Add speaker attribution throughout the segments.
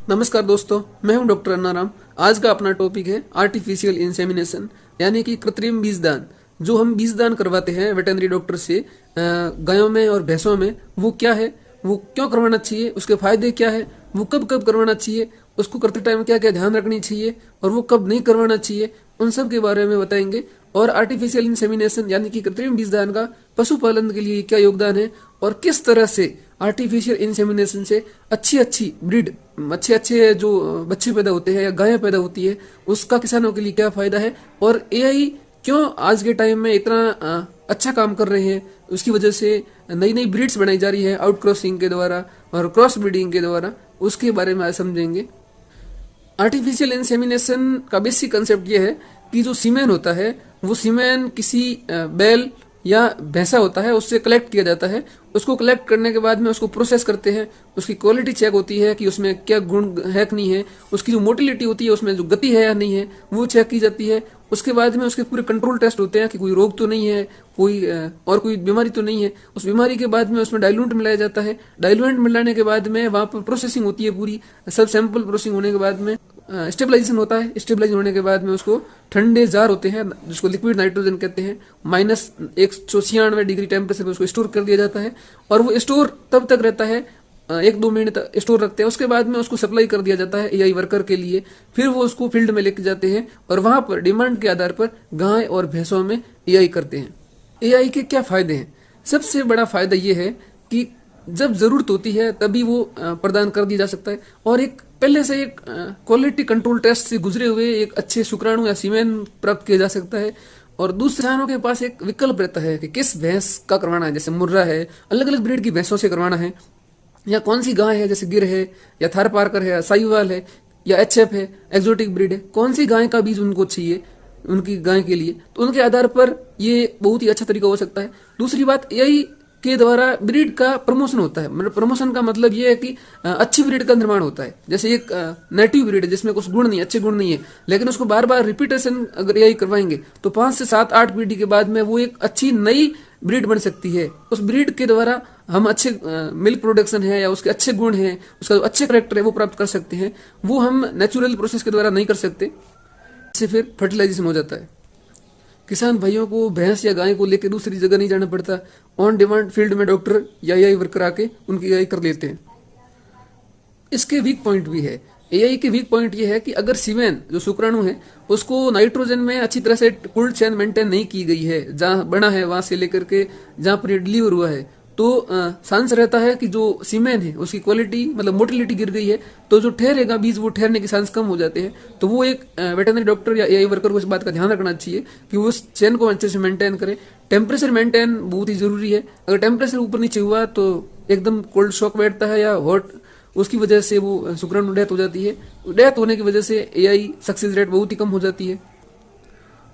Speaker 1: नमस्कार दोस्तों, मैं हूं डॉक्टर अन्नाराम। आज का अपना टॉपिक है आर्टिफिशियल इंसेमिनेशन, यानी कि कृत्रिम बीजदान। जो हम बीजदान करवाते हैं वेटरनरी डॉक्टर से गायों में और भैंसों में, वो क्या है, वो क्यों करवाना चाहिए, उसके फायदे क्या है, वो कब कब करवाना चाहिए, उसको करते टाइम क्या क्या ध्यान रखनी चाहिए और वो कब नहीं करवाना चाहिए, उन सब के बारे में बताएंगे। और आर्टिफिशियल इंसेमिनेशन यानी कि कृत्रिम बीजदान का पशुपालन के लिए क्या योगदान है और किस तरह से आर्टिफिशियल इंसेमिनेशन से अच्छी अच्छी ब्रीड, अच्छे अच्छे जो बच्चे पैदा होते हैं या गायें पैदा होती है, उसका किसानों के लिए क्या फायदा है। और एआई क्यों आज के टाइम में इतना अच्छा काम कर रहे हैं, उसकी वजह से नई नई ब्रीड्स बनाई जा रही है आउट क्रॉसिंग के द्वारा और क्रॉस ब्रीडिंग के द्वारा, उसके बारे में आज समझेंगे। आर्टिफिशियल इंसेमिनेशन का बेसिक कंसेप्ट ये है कि जो सीमेन होता है, वो सीमेन किसी बैल या भैंसा होता है उससे कलेक्ट किया जाता है। उसको कलेक्ट करने के बाद में उसको प्रोसेस करते हैं, उसकी क्वालिटी चेक होती है कि उसमें क्या गुण है कि नहीं है, उसकी जो मोटिलिटी होती है, उसमें जो गति है या नहीं है, वो चेक की जाती है। उसके बाद में उसके पूरे कंट्रोल टेस्ट होते हैं कि कोई रोग तो नहीं है, और कोई बीमारी तो नहीं है। उस बीमारी के बाद में उसमें डाइल्यूएंट मिलाया जाता है। डाइल्यूएंट मिलाने के बाद में वहाँ पर प्रोसेसिंग होती है पूरी, सब सैंपल प्रोसेसिंग होने के बाद में स्टेबलाइजेशन होता है। स्टेबलाइज होने के बाद में उसको ठंडे जार होते हैं जिसको लिक्विड नाइट्रोजन कहते हैं, -196 डिग्री टेम्परेचर पे उसको स्टोर कर दिया जाता है। और वो स्टोर तब तक रहता है, 1-2 महीने तक स्टोर रखते हैं। उसके बाद में उसको सप्लाई कर दिया जाता है एआई वर्कर के लिए। फिर वो उसको फील्ड में लेके जाते हैं और वहां पर डिमांड के आधार पर गाय और भैंसों में एआई करते हैं। एआई के क्या फायदे हैं? सबसे बड़ा फायदा ये है कि जब जरूरत होती है तभी वो प्रदान कर दिया जा सकता है और एक पहले से एक क्वालिटी कंट्रोल टेस्ट से गुजरे हुए एक अच्छे शुक्राणु या सीमेन प्राप्त किया जा सकता है। और दूसरे किसानों के पास एक विकल्प रहता है कि किस भैंस का करवाना है, जैसे मुर्रा है, अलग अलग ब्रीड की भैंसों से करवाना है, या कौन सी गाय है, जैसे गिर है या थारपारकर है या साहिवाल है या एचएफ है, एक्सोटिक ब्रीड है, कौन सी गाय का बीज उनको चाहिए उनकी गाय के लिए, तो उनके आधार पर ये बहुत ही अच्छा तरीका हो सकता है। दूसरी बात, एआई के द्वारा ब्रीड का प्रमोशन होता है। मतलब प्रमोशन का मतलब ये है कि अच्छी ब्रीड का निर्माण होता है। जैसे एक नेटिव ब्रीड है जिसमें कुछ गुण नहीं, अच्छे गुण नहीं है, लेकिन उसको बार बार रिपीटेशन अगर एआई करवाएंगे तो 5 से 7-8 पीढ़ी के बाद में वो एक अच्छी नई ब्रीड बन सकती है। उस ब्रीड के द्वारा हम अच्छे मिल्क प्रोडक्शन है या उसके अच्छे गुण हैं, उसका जो अच्छे करेक्टर है वो प्राप्त कर सकते हैं। वो हम नेचुरल प्रोसेस के द्वारा नहीं कर सकते। इससे फिर फर्टिलाइजेशन हो जाता है। किसान भाइयों को भैंस या गाय को लेकर दूसरी जगह नहीं जाना पड़ता। ऑन डिमांड फील्ड में डॉक्टर या एआई वर्कर आके उनकी एआई कर लेते हैं। इसके वीक पॉइंट भी है। एआई के वीक पॉइंट ये है कि अगर सीमेन जो शुक्राणु है उसको नाइट्रोजन में अच्छी तरह से कोल्ड चेन मेंटेन नहीं की गई है, जहां बना है वहां से लेकर के जहां पर डिलीवर हुआ है, तो चांस रहता है कि जो सीमेन है उसकी क्वालिटी मतलब मोटिलिटी गिर गई है, तो जो ठहरेगा बीज वो ठहरने के चांस कम हो जाते हैं। तो वो एक वेटरनरी डॉक्टर या एआई वर्कर को इस बात का ध्यान रखना चाहिए कि वो उस चेन को अच्छे से मेंटेन करे। टेम्परेचर मेंटेन बहुत ही जरूरी है। अगर टेम्परेचर ऊपर नीचे हुआ तो एकदम कोल्ड शॉक बैठता है या हॉट, उसकी वजह से वो शुक्राणु डेथ हो जाती है। डेथ होने की वजह से एआई सक्सेस रेट बहुत ही कम हो जाती है।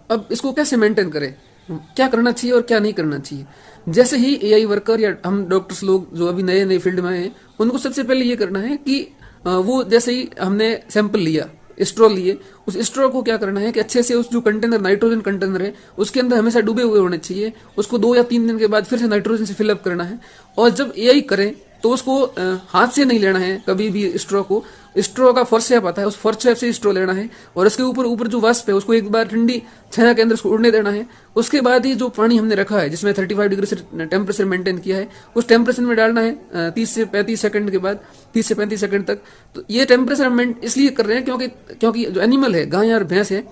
Speaker 1: अब इसको कैसे मेंटेन करें, क्या करना चाहिए और क्या नहीं करना चाहिए? जैसे ही एआई वर्कर या हम डॉक्टर्स लोग जो अभी नए नए फील्ड में आए हैं, उनको सबसे पहले ये करना है कि वो जैसे ही हमने सैंपल लिया, स्ट्रॉ लिए, उस स्ट्रॉ को क्या करना है कि अच्छे से उस जो कंटेनर नाइट्रोजन कंटेनर है उसके अंदर हमेशा डूबे हुए होने चाहिए। उसको 2 या 3 दिन के बाद फिर से नाइट्रोजन से फिलअप करना है। और जब एआई करे तो उसको हाथ से नहीं लेना है कभी भी। स्ट्रॉ को, स्ट्रॉ का फॉर शेप आता है, उस फॉर शेप से स्ट्रॉ लेना है और उसके ऊपर ऊपर जो वाष्प है उसको एक बार ठंडी छाया के अंदर उसको उड़ने देना है। उसके बाद ही जो पानी हमने रखा है जिसमें 35 डिग्री से टेम्परेचर मेंटेन किया है, उस टेम्परेचर में डालना है 30 से 35 सेकंड के बाद, 30 से 35 सेकंड तक। तो ये टेम्परेचर हम इसलिए कर रहे हैं क्योंकि जो एनिमल है, गाय और भैंस है,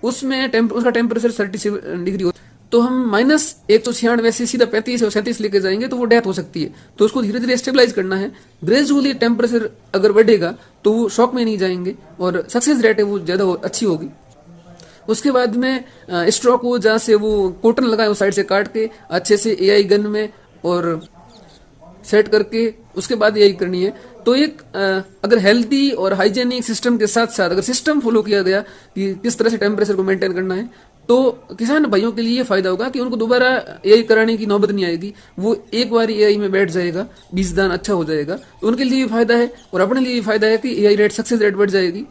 Speaker 1: उसमें उसका टेम्परेचर 37 डिग्री हो, तो हम -196 से सीधा 35 और 37 लेके जाएंगे तो वो डेथ हो सकती है। तो उसको धीरे धीरे स्टेबलाइज करना है। ग्रेजुअली टेम्परेचर अगर बढ़ेगा तो वो शॉक में नहीं जाएंगे और सक्सेस रेट है वो ज्यादा अच्छी होगी। उसके बाद में स्ट्रॉ को जहाँ से वो कॉटन लगाए उस साइड से काट के अच्छे से एआई गन में और सेट करके उसके बाद एआई करनी है। तो एक अगर हेल्दी और हाइजेनिक सिस्टम के साथ साथ अगर सिस्टम फॉलो किया गया कि किस तरह से टेम्परेचर को मेंटेन करना है, तो किसान भाइयों के लिए फायदा होगा कि उनको दोबारा एआई कराने की नौबत नहीं आएगी। वो एक बार एआई में बैठ जाएगा, बीजदान अच्छा हो जाएगा, तो उनके लिए भी फायदा है और अपने लिए भी फायदा है कि एआई रेट, सक्सेस रेट बढ़ जाएगी।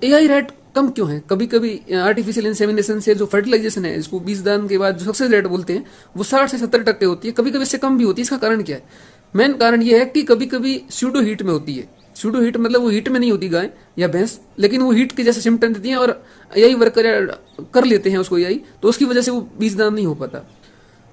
Speaker 1: एआई रेट कम क्यों है? कभी कभी आर्टिफिशियल इंसेमिनेशन से जो फर्टिलाइजेशन है, इसको बीजदान के बाद जो सक्सेस रेट बोलते हैं, वो 60 से 70% होती है, कभी कभी इससे कम भी होती है। इसका कारण क्या है? मेन कारण ये है कि कभी कभी स्यूडो हीट में होती है। सूडो हीट मतलब वो हीट में नहीं होती गाय या भैंस, लेकिन वो हीट के जैसे सिम्टम देती हैं और यही वर्कर कर लेते हैं उसको यही, तो उसकी वजह से वो बीजदान नहीं हो पाता।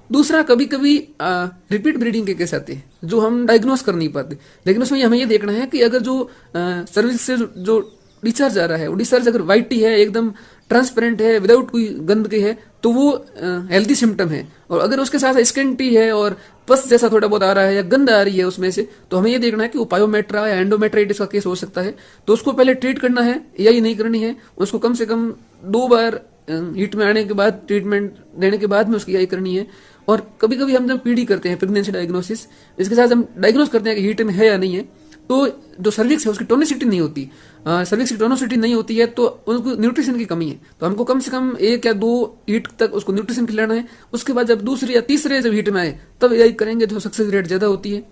Speaker 1: दूसरा, कभी कभी रिपीट ब्रीडिंग के केस आते हैं जो हम डायग्नोस कर नहीं पाते, लेकिन उसमें हमें ये देखना है कि अगर जो सर्विस से जो डिस्चार्ज आ रहा है वो डिस्चार्ज अगर वाइट टी है, एकदम ट्रांसपेरेंट है, विदाउट कोई गंद के है, तो वो हेल्दी सिम्टम है। और अगर उसके साथ स्किन टी है और पस जैसा थोड़ा बहुत आ रहा है या गंद आ रही है उसमें से, तो हमें ये देखना है कि वो पायोमेट्रा या एंडोमेट्राइटिस का केस हो सकता है। तो उसको पहले ट्रीट करना है या नहीं करनी है, उसको कम से कम 2 बार हीट में आने के बाद ट्रीटमेंट देने के बाद में उसकी यही करनी है। और कभी कभी हम जब पीडी करते हैं प्रेगनेंसी डायग्नोसिस, इसके साथ हम डायग्नोस करते हैं कि हीट में है या नहीं है, तो जो सर्विक्स है उसकी टोनिसिटी नहीं होती, सर्विक्स की टोनिसिटी नहीं होती है तो उनको न्यूट्रिशन की कमी है। तो हमको कम से कम 1 या 2 हीट तक उसको न्यूट्रिशन खिलाना है। उसके बाद जब दूसरे या तीसरे जब हीट में आए तब यही करेंगे, जो सक्सेस रेट ज्यादा होती है।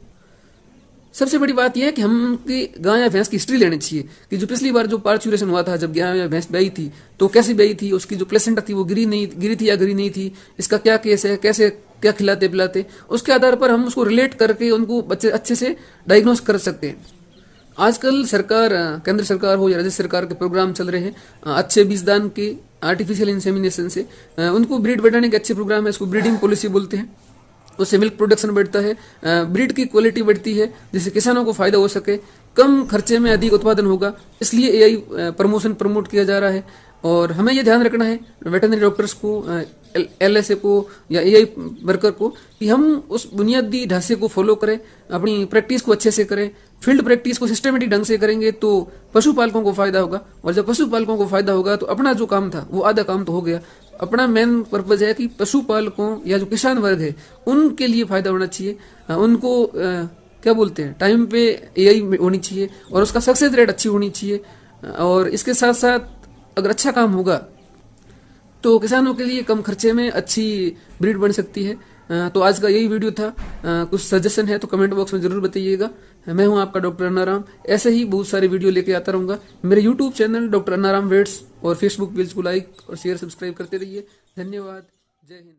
Speaker 1: सबसे बड़ी बात यह है कि हमकी गाय या भैंस की हिस्ट्री लेनी चाहिए कि जो पिछली बार जो पार्चुरेशन हुआ था, जब गाय या भैंस ब्याई थी तो कैसी ब्याई थी, उसकी जो प्लेसेंटा थी वो गिरी थी या गिरी नहीं थी, इसका क्या केस है, कैसे क्या खिलाते पिलाते, उसके आधार पर हम उसको रिलेट करके उनको बच्चे अच्छे से डायग्नोस कर सकते हैं। आजकल सरकार, केंद्र सरकार हो या राज्य सरकार के प्रोग्राम चल रहे हैं अच्छे बीजदान के, आर्टिफिशियल इंसेमिनेशन से उनको ब्रीड बढ़ाने के अच्छे प्रोग्राम है, इसको ब्रीडिंग पॉलिसी बोलते हैं। उससे मिल्क प्रोडक्शन बढ़ता है, ब्रीड की क्वालिटी बढ़ती है, जिससे किसानों को फायदा हो सके, कम खर्चे में अधिक उत्पादन होगा, इसलिए एआई प्रमोशन प्रमोट किया जा रहा है। और हमें यह ध्यान रखना है वेटरनरी डॉक्टर्स को, एलएसए को या एआई वर्कर को, कि हम उस बुनियादी ढांचे को फॉलो करें, अपनी प्रैक्टिस को अच्छे से करें, फील्ड प्रैक्टिस को सिस्टमेटिक ढंग से करेंगे तो पशुपालकों को फायदा होगा। और जब पशुपालकों को फायदा होगा तो अपना जो काम था वो आधा काम तो हो गया। अपना मेन पर्पज है कि पशुपालकों या जो किसान वर्ग है उनके लिए फायदा होना चाहिए, उनको क्या बोलते हैं, टाइम पे एआई होनी चाहिए और उसका सक्सेस रेट अच्छी होनी चाहिए। और इसके साथ साथ अगर अच्छा काम होगा तो किसानों के लिए कम खर्चे में अच्छी ब्रीड बन सकती है। तो आज का यही वीडियो था। कुछ सजेशन है तो कमेंट बॉक्स में जरूर बताइएगा। मैं हूं आपका डॉक्टर अन्नाराम, ऐसे ही बहुत सारे वीडियो लेके आता रहूंगा। मेरे YouTube channel doctor Annaram vets और फेसबुक पेज को लाइक और शेयर सब्सक्राइब करते रहिए। धन्यवाद। जय हिंद।